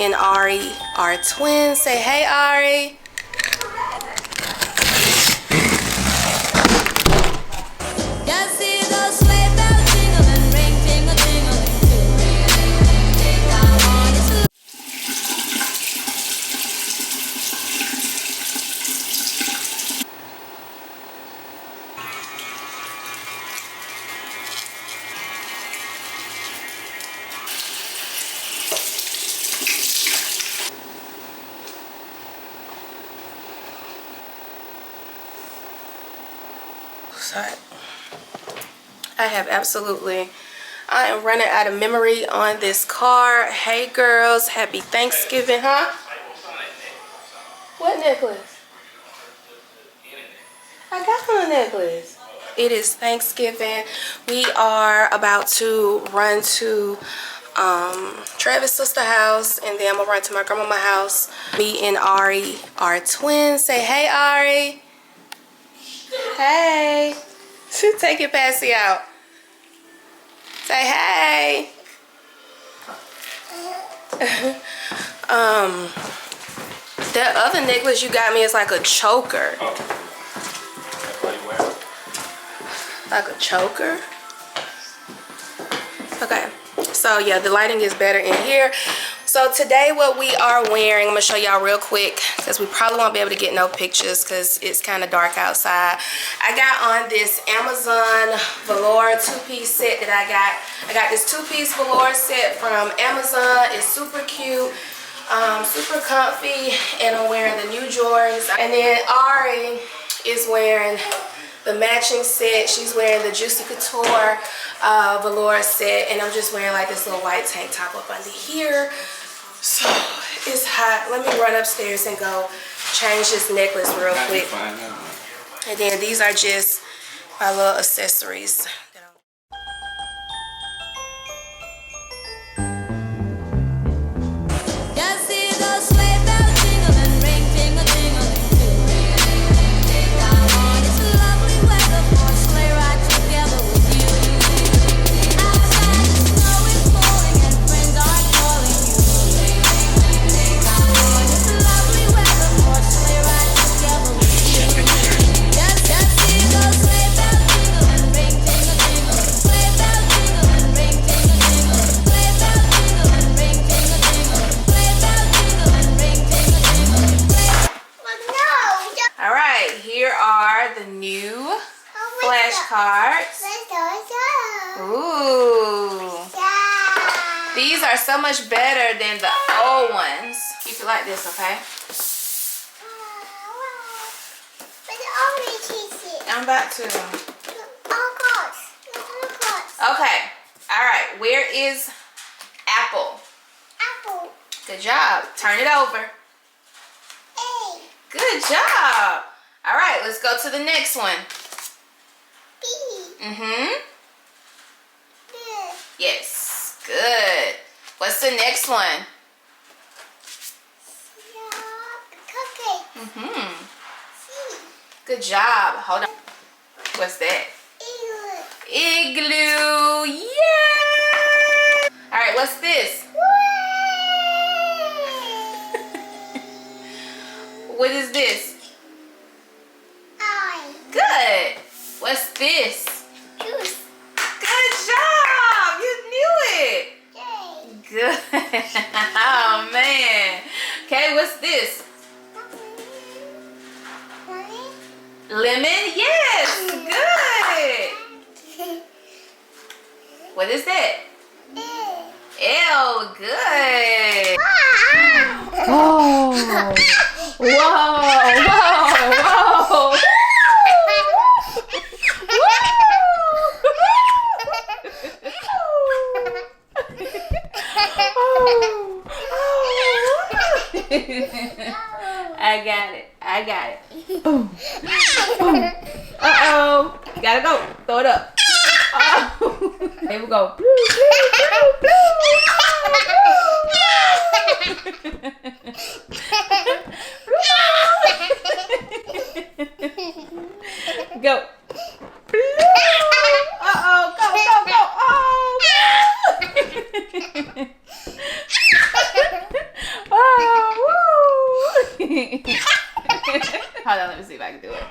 and Ari are twins. Say hey, Ari. I am running out of memory on this card. Hey girls, happy Thanksgiving, huh? What necklace? I got on a necklace. It is Thanksgiving. We are about to run to Travis' sister's house, and then I'm gonna run to my grandmama's house. Me and Ari are twins. Say hey, Ari. Hey. Take your passy out. Say hey. That other necklace you got me is like a choker. Like a choker. Okay. So yeah, the lighting is better in here. So today what we are wearing, I'm gonna show y'all real quick because we probably won't be able to get no pictures because it's kind of dark outside. I got on this Amazon velour two-piece set that I got this two-piece velour set from Amazon. It's super cute, super comfy, and I'm wearing the new Jordans. And then Ari is wearing the matching set. She's wearing the Juicy Couture velour set, and I'm just wearing like this little white tank top up under here. So it's hot. Let me run upstairs and go change this necklace real quick. And then these are just my little accessories. Flashcards. Ooh. These are so much better than the old ones. Keep it like this, okay? I'm about to. Okay. Alright. Where is Apple? Apple. Good job. Turn it over. A. Good job. Alright, let's go to the next one. Mm-hmm. Good. Yes. Good. What's the next one? Mm-hmm. Good job. Hold on. What's that? Igloo. Igloo. Yay! Alright, what's this? What is this? Good. What's this? Juice. Good job. You knew it. Yay. Good. Oh, man. Okay, what's this? Lemon? Yes. Good. What is that? L. Good. Oh. Whoa. Whoa. I got it. Boom. Boom. Uh-oh. Gotta go. Throw it up. Oh. Here we go. Go. Uh-oh. Go. Oh. Hold on, let me see if I can do it.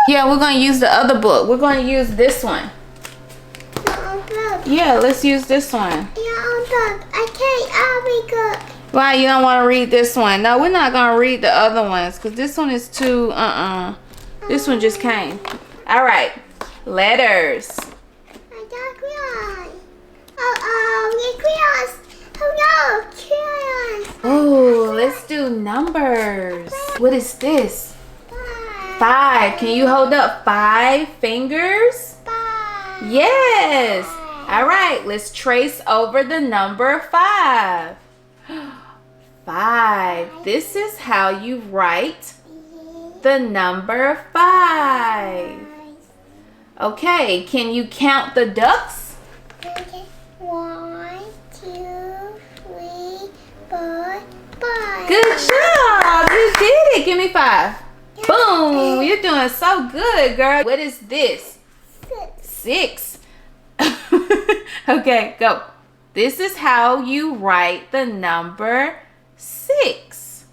Yeah, we're gonna use the other book. We're gonna use this one. Yeah, let's use this one. I can't read good. Why you don't want to read this one? No, we're not gonna read the other ones because this one is too This one just came. All right, letters. I got crayons. Crayons. Oh no, crayons. Oh, let's do numbers. What is this? 5. Can you hold up 5 fingers? 5. Yes. All right, let's trace over the number 5. 5. This is how you write the number 5. Okay, can you count the ducks? Okay. 1, 2, 3, 4, 5. Good job. You did it. Give me 5. Boom. You're doing so good, girl. What is this? 6. Okay, go. This is how you write the number 6.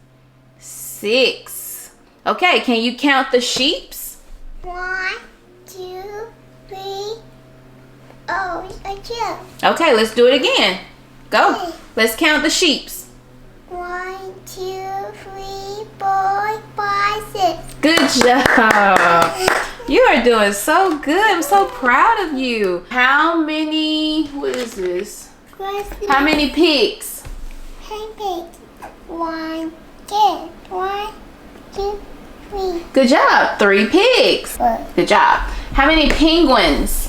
6. Okay, can you count the sheeps? 1, 2, 3. Oh, a 2. Okay, let's do it again. Go. Let's count the sheeps. 1, 2, 3, 4, 5, 6. Good job. You are doing so good. I'm so proud of you. How many, what is this? How many pigs? 10 pigs. 1, 2, 1, 2, 3. Good job. 3 pigs. Good job. How many penguins?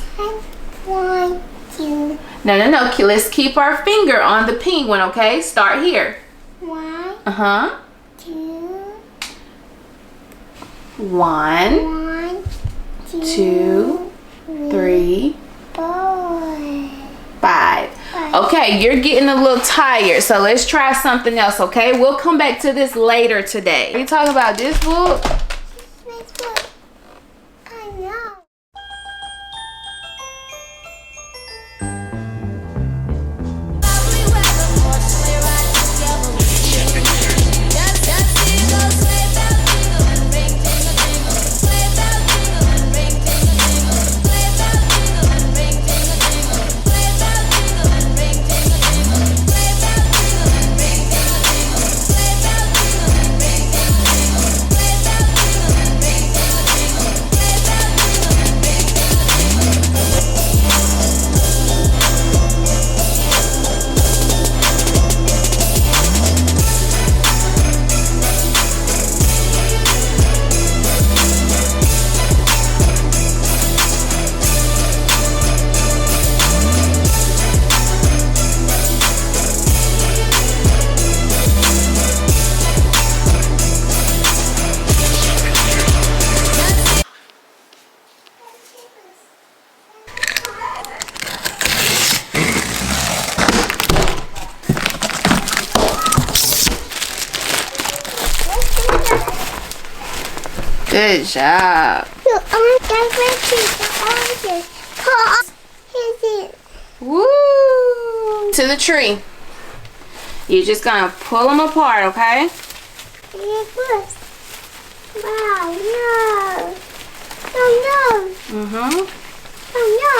1, 2. No. Let's keep our finger on the penguin, okay? Start here. 1, 2. 1, 1, 2, 3, 4. 5. Okay, you're getting a little tired, so let's try something else, okay? We'll come back to this later today. Are you talking about this book? This book. I know. Good job. Look, I'm the oranges. Here's it. Woo! To the tree. You're just gonna pull them apart, okay? Here's this. Wow, no. Oh no. Mm-hmm. Oh no.